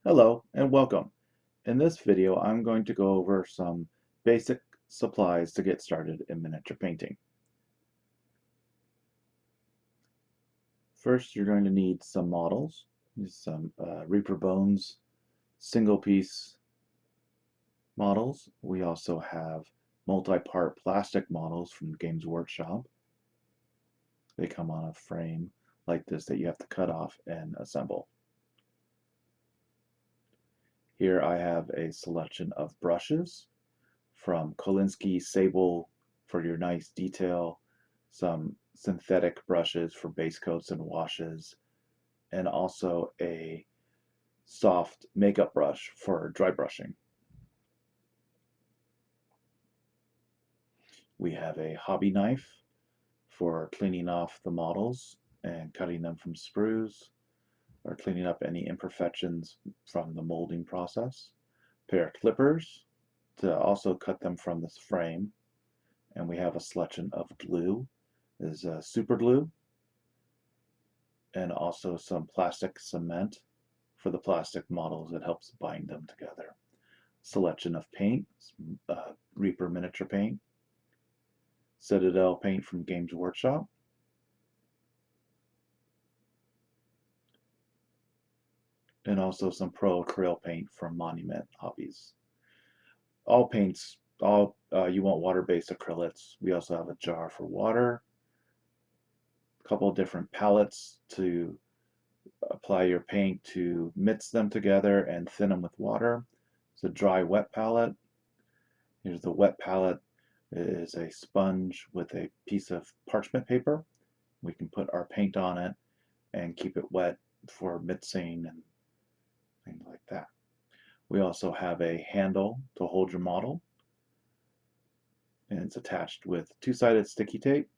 Hello and welcome. In this video, I'm going to go over some basic supplies to get started in miniature painting. First, you're going to need some models, some Reaper Bones single piece models. We also have multi-part plastic models from Games Workshop. They come on a frame like this that you have to cut off and assemble. Here I have a selection of brushes from Kolinsky Sable for your nice detail, some synthetic brushes for base coats and washes, and also a soft makeup brush for dry brushing. We have a hobby knife for cleaning off the models and cutting them from sprues or cleaning up any imperfections from the molding process. A pair of clippers to also cut them from this frame. And we have a selection of glue. This is super glue and also some plastic cement for the plastic models. It helps bind them together. Selection of paint, Reaper miniature paint, Citadel paint from Games Workshop, and also some Pro Acrylic paint from Monument Hobbies. All paints, you want water-based acrylics. We also have a jar for water, a couple of different palettes to apply your paint to mix them together and thin them with water. It's a dry wet palette. Here's the wet palette. It is a sponge with a piece of parchment paper. We can put our paint on it and keep it wet for mixing and things like that. We also have a handle to hold your model, and it's attached with two-sided sticky tape.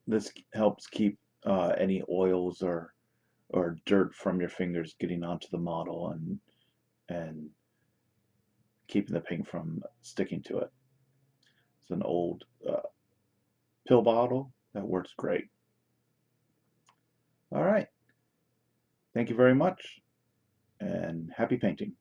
This helps keep any oils or dirt from your fingers getting onto the model and keeping the paint from sticking to it. It's an old pill bottle that works great. All right. Thank you very much and happy painting.